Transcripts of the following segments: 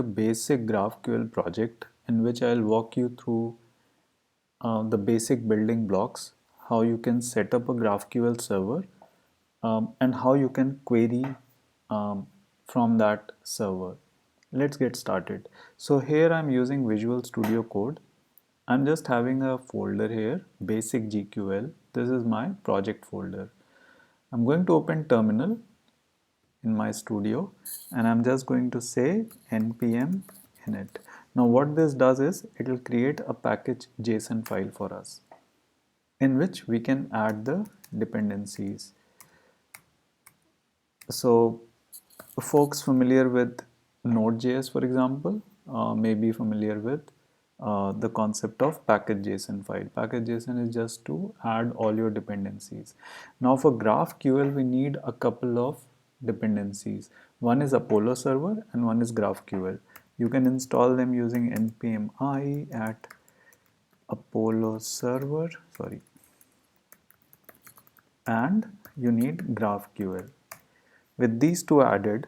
a basic GraphQL project in which I'll walk you through the basic building blocks, how you can set up a GraphQL server, and how you can query um, from that server. Let's get started. So here I'm using Visual Studio Code. I'm just having a folder here, basic GQL. This is my project folder. I'm going to open terminal in my studio and I'm just going to say npm init. Now what this does is it will create a package JSON file for us in which we can add the dependencies. So folks familiar with Node.js, for example, may be familiar with the concept of package JSON file. Package JSON is just to add all your dependencies. Now for GraphQL, we need a couple of dependencies. One is Apollo server and one is GraphQL. You can install them using npm I at Apollo server, and you need GraphQL. With these two added,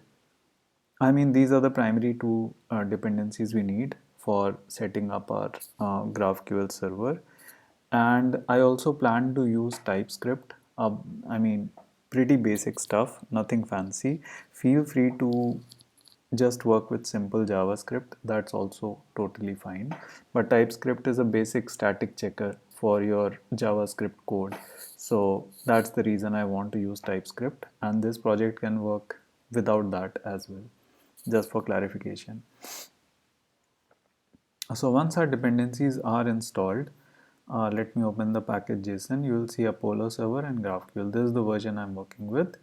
these are the primary two dependencies we need for setting up our GraphQL server. And I also plan to use TypeScript. Pretty basic stuff, nothing fancy. Feel free to just work with simple JavaScript. That's also totally fine. But TypeScript is a basic static checker for your JavaScript code. So that's the reason I want to use TypeScript. And this project can work without that as well, just for clarification. So once our dependencies are installed, let me open the package JSON. You will see Apollo server and GraphQL. This is the version I'm working with.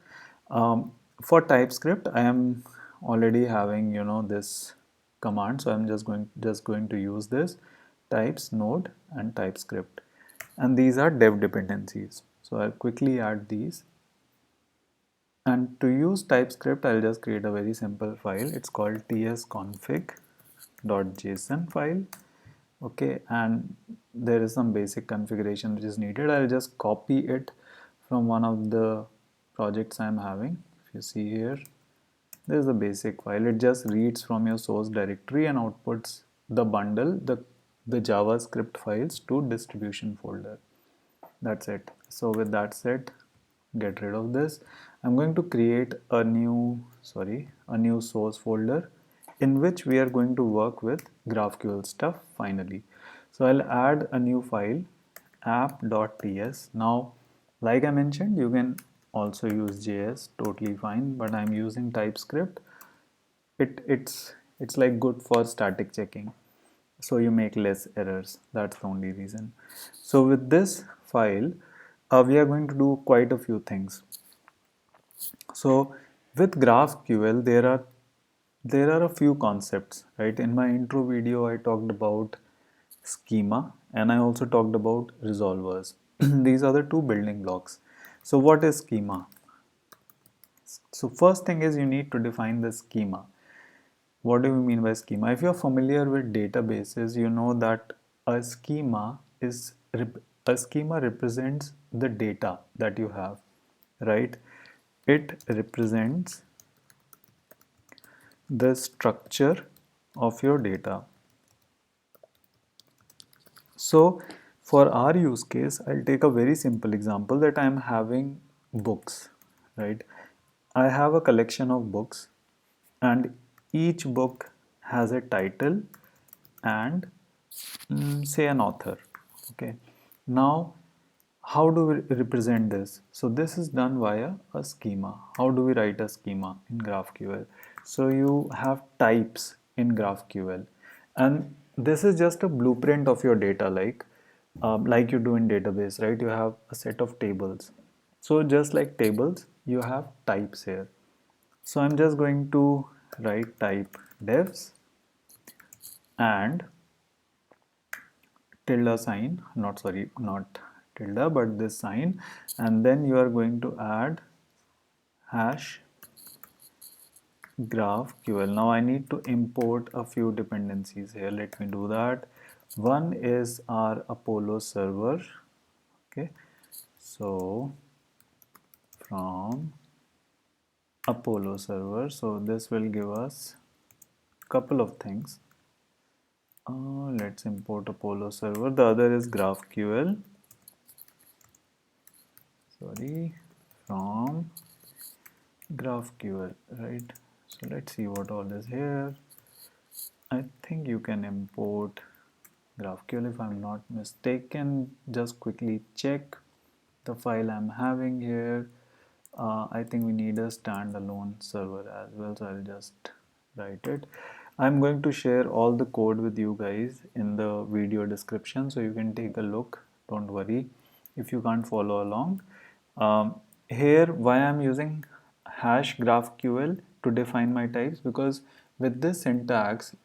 For TypeScript, I am already having this command, so I'm just going to use this types node and TypeScript, and these are dev dependencies. So I'll quickly add these. And to use TypeScript, I'll just create a very simple file. It's called tsconfig.json file. Okay, and there is some basic configuration which is needed. I'll just copy it from one of the projects I'm having. If you see here, there is a basic file. It just reads from your source directory and outputs the bundle, the JavaScript files to distribution folder. That's it. So with that said, get rid of this. I'm going to create a new source folder in which we are going to work with GraphQL stuff finally. So I'll add a new file, app.ts. Now, like I mentioned, you can also use JS, totally fine, but I'm using TypeScript. It's like good for static checking, so you make less errors. That's the only reason. So with this file, we are going to do quite a few things. So with GraphQL, there are a few concepts, right? In my intro video, I talked about schema and I also talked about resolvers. These are the two building blocks. So what is schema? So first thing is you need to define the schema. What do we mean by schema? If you're familiar with databases, you know that a schema is a schema represents the data that you have, right? It represents the structure of your data. So for our use case, I'll take a very simple example that I'm having books, right? I have a collection of books and each book has a title and say an author. Okay, now how do we represent this? So this is done via a schema. How do we write a schema in GraphQL? So you have types in GraphQL, and this is just a blueprint of your data, like you do in database, right? You have a set of tables. So just like tables, you have types here. So I'm just going to write type devs and tilde sign, not tilde, but this sign, and then you are going to add hash GraphQL. Now I need to import a few dependencies here. Let me do that. One is our Apollo server. Okay, so from Apollo server, so this will give us couple of things. Let's import Apollo server. The other is GraphQL. Sorry, from GraphQL, right? So let's see what all is here. I think you can import GraphQL if I'm not mistaken. Just quickly check the file I'm having here. I think we need a standalone server as well, so I'll just write it. I'm going to share all the code with you guys in the video description, so you can take a look. Don't worry if you can't follow along. Here, why I'm using hash GraphQL to define my types, because with this syntax,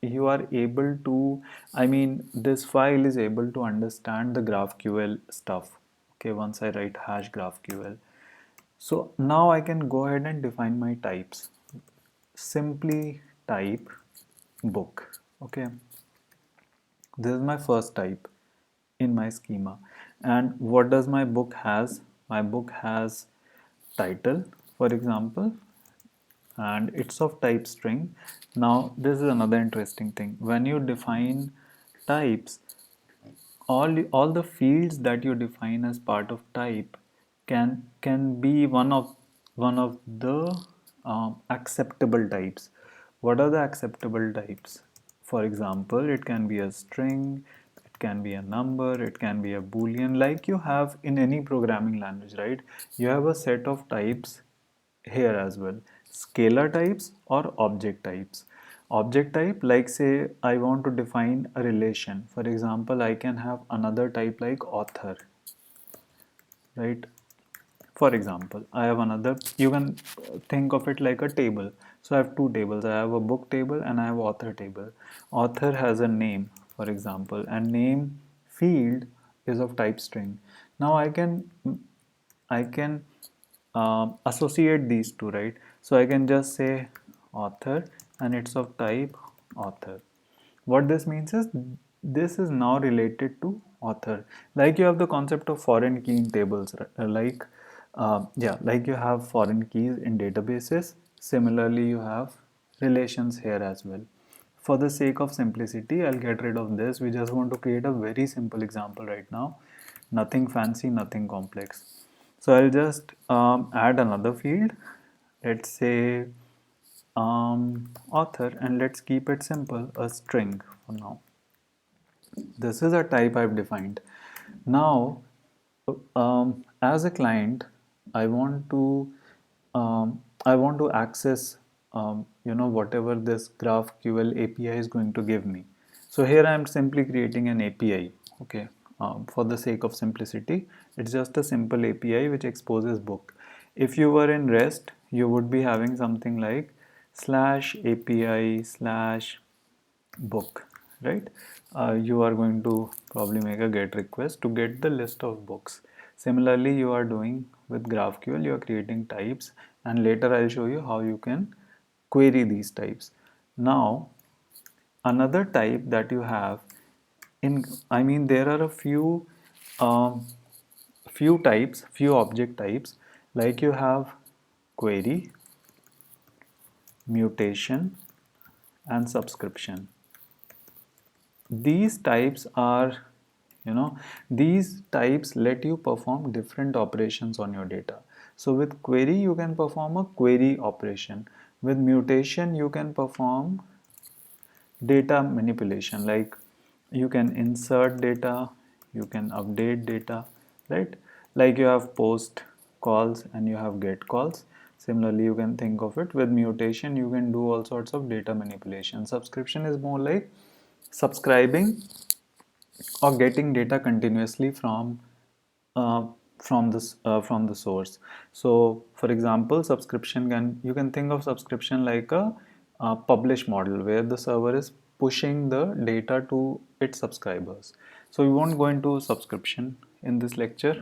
you are able to, this file is able to understand the GraphQL stuff. Okay, once I write hash GraphQL. So now I can go ahead and define my types. Simply type book. Okay, this is my first type in my schema. And what does my book has? My book has title, for example, and it's of type string. Now this is another interesting thing. When you define types, all the fields that you define as part of type can be one of the acceptable types. What are the acceptable types? For example, it can be a string, it can be a number, it can be a boolean, like you have in any programming language, right? You have a set of types here as well. Scalar types or object types. Object type, like say I want to define a relation. For example, I can have another type like author, right? For example, I have another, you can think of it like a table. So I have two tables. I have a book table and I have author table. Author has a name, for example, and name field is of type string. Now I can associate these two, right? So I can just say author and it's of type author. What this means is this is now related to author. Like you have the concept of foreign key in tables, like you have foreign keys in databases. Similarly, you have relations here as well. For the sake of simplicity, I'll get rid of this. We just want to create a very simple example right now. Nothing fancy, nothing complex. So I'll just add another field. Let's say author, and let's keep it simple, a string for now. This is a type I've defined. Now, as a client, I want to access whatever this GraphQL API is going to give me. So here I am simply creating an API. Okay, for the sake of simplicity, it's just a simple API which exposes book. If you were in REST, you would be having something like slash API slash book, right? You are going to probably make a get request to get the list of books. Similarly, you are doing with GraphQL, you are creating types, and later I'll show you how you can query these types. Now, another type that you have there are a um, few types, few object types, like you have query, mutation, and subscription. These types are, these types let you perform different operations on your data. So with query, you can perform a query operation. With mutation, you can perform data manipulation, like you can insert data, you can update data, right? Like you have post calls and you have get calls. Similarly, you can think of it with mutation, you can do all sorts of data manipulation. Subscription is more like subscribing or getting data continuously uh, from the source. So for example, subscription you can think of subscription like a publish model where the server is pushing the data to its subscribers. So we won't go into subscription in this lecture,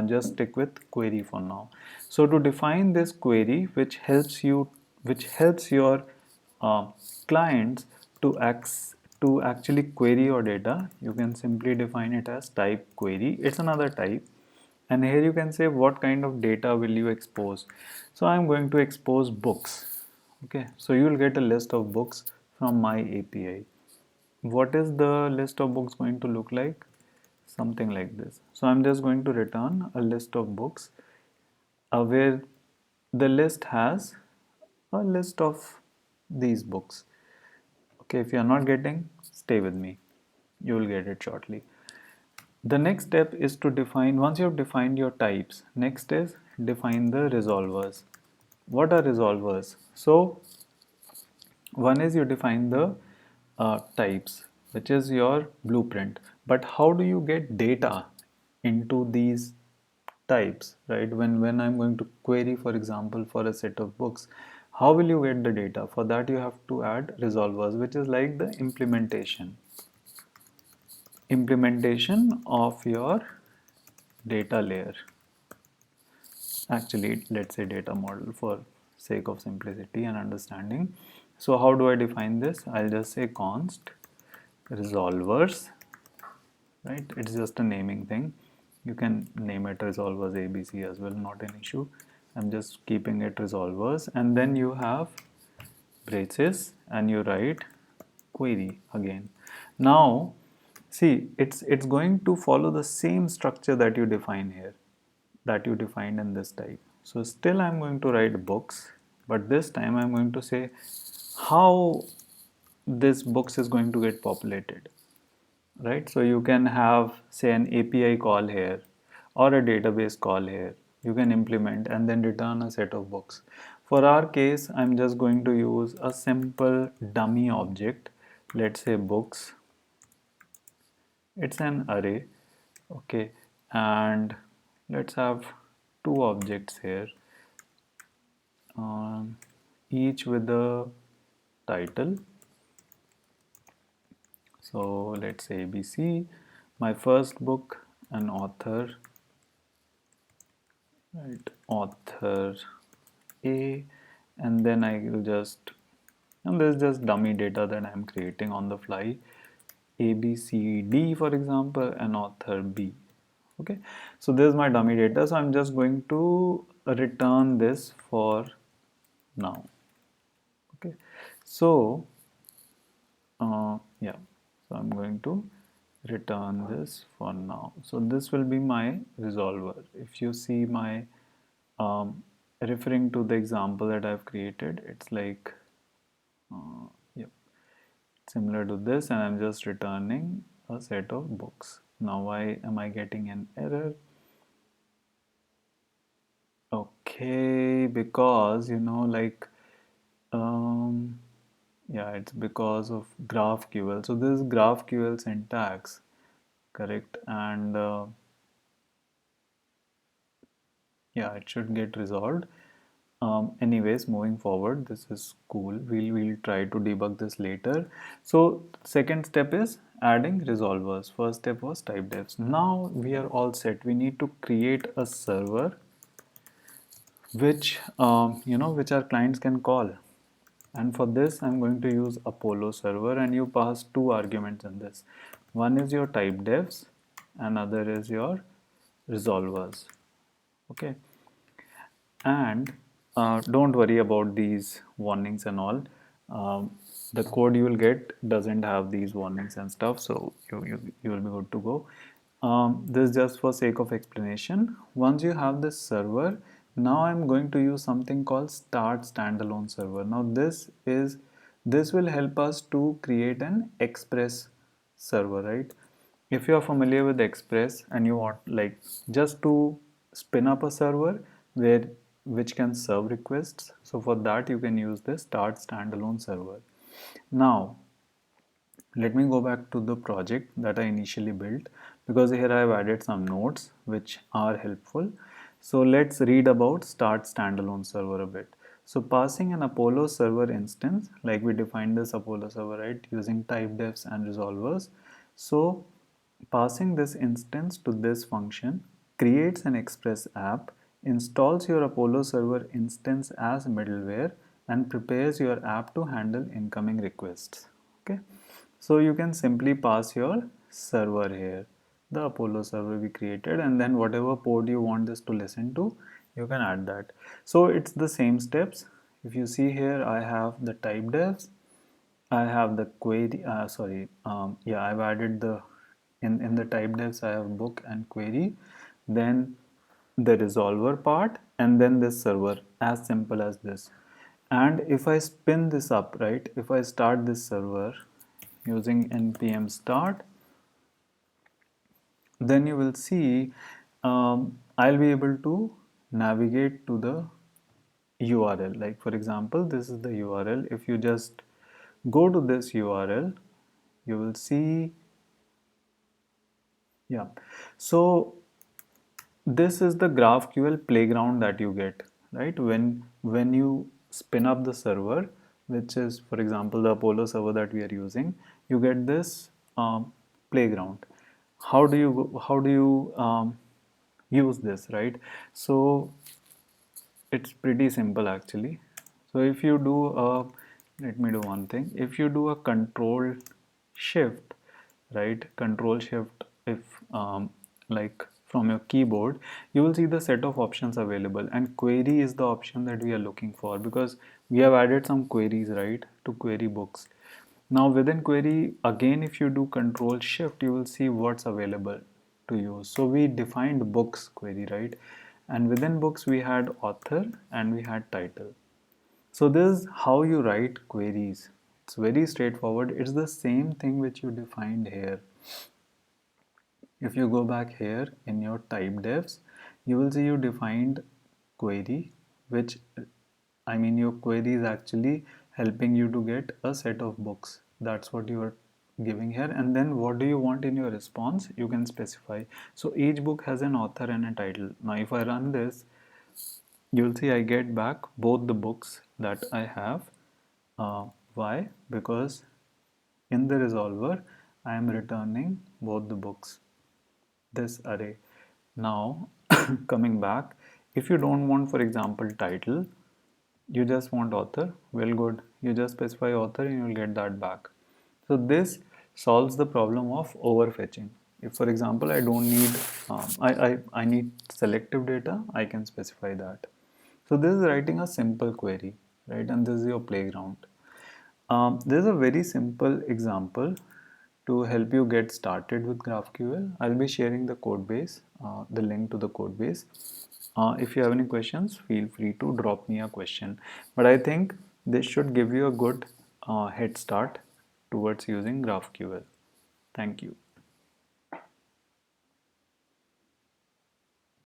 just stick with query for now. So to define this query, which helps your uh, clients to actually query your data, you can simply define it as type query. It's another type, and here you can say what kind of data will you expose. So I'm going to expose books. Okay, so you will get a list of books from my API. What is the list of books going to look like? Something like this. So I'm just going to return a list of books where the list has a list of these books. Okay, if you are not getting, stay with me, you will get it shortly. The next step is to define, once you have defined your types, next is define the resolvers. What are resolvers? So one is you define the types, which is your blueprint. But how do you get data into these types, right? When I'm going to query, for example, for a set of books, how will you get the data? For that, you have to add resolvers, which is like the implementation of your data layer. Actually, let's say data model for sake of simplicity and understanding. So how do I define this? I'll just say const resolvers, right? It's just a naming thing. You can name it resolvers ABC as well, not an issue. I'm just keeping it resolvers, and then you have braces and you write query again. Now see, it's going to follow the same structure that you define here, that you defined in this type. So still I'm going to write books, but this time I'm going to say how this books is going to get populated, right? So you can have, say, an API call here or a database call here. You can implement and then return a set of books. For our case, I'm just going to use a simple dummy object. Let's say books. It's an array. Okay, and let's have two objects here, each with a title. So let's say ABC, my first book, an author, right? Author A, and then I will just, and this is just dummy data that I'm creating on the fly. A, B, C, D, for example, and author B. Okay, so this is my dummy data. So I'm just going to return this for now. Okay, so yeah, so I'm going to return this for now. So this will be my resolver. If you see my referring to the example that I've created, it's like yep, similar to this, and I'm just returning a set of books. Now why am I getting an error? Okay, because like um, yeah, it's because of GraphQL. So this is GraphQL syntax, correct? And yeah, it should get resolved. Anyways, moving forward, this is cool. We'll try to debug this later. So second step is adding resolvers. First step was type defs. Now we are all set. We need to create a server which which our clients can call. And for this, I'm going to use Apollo server, and you pass two arguments in this. One is your type defs, another is your resolvers. Okay, and don't worry about these warnings and all. um, the code you will get doesn't have these warnings and stuff, so you will be good to go. This is just for sake of explanation. Once you have this server, now I'm going to use something called start standalone server. Now this will help us to create an express server, right? If you are familiar with Express and you want like just to spin up a server where which can serve requests, so for that you can use the start standalone server. Now let me go back to the project that I initially built, because here I have added some notes which are helpful. So let's read about start standalone server a bit. So passing an Apollo server instance, like we defined this Apollo server, right, using type defs and resolvers. So passing this instance to this function creates an Express app, installs your Apollo server instance as middleware, and prepares your app to handle incoming requests. Okay, so you can simply pass your server here, the Apollo server we created, and then whatever port you want this to listen to, you can add that. So it's the same steps. If you see here, I have the type devs, I have the query, yeah, I've added the, in the type devs, I have book and query, then the resolver part, and then this server, as simple as this. And if I spin this up, right, if I start this server using npm start, then you will see I'll be able to navigate to the URL. Like for example, this is the URL. If you just go to this URL, you will see, yeah. So this is the GraphQL playground that you get, right? When you spin up the server, which is for example the Apollo server that we are using, you get this playground. How do you use this, right? So it's pretty simple actually. So if you do a, let me do one thing. If you do a control shift, right, control shift, if like from your keyboard, you will see the set of options available, and query is the option that we are looking for, because we have added some queries, right, to query books. Now within query, again, if you do control shift, you will see what's available to use. So we defined books query, right? And within books, we had author and we had title. So this is how you write queries. It's very straightforward. It's the same thing which you defined here. If you go back here in your type devs, you will see you defined query, which, I mean, your query is actually helping you to get a set of books. That's what you are giving here. And then what do you want in your response? You can specify. So each book has an author and a title. Now if I run this, you'll see I get back both the books that I have. Why? Because in the resolver, I am returning both the books, this array. Now, coming back, if you don't want, for example, title, you just want author, well, good. You just specify author and you'll get that back. So this solves the problem of overfetching. If, for example, I don't need, I need selective data, I can specify that. So this is writing a simple query, right? And this is your playground. This is a very simple example to help you get started with GraphQL. I'll be sharing the code base, the link to the code base. If you have any questions, feel free to drop me a question. But I think this should give you a good head start towards using GraphQL. Thank you.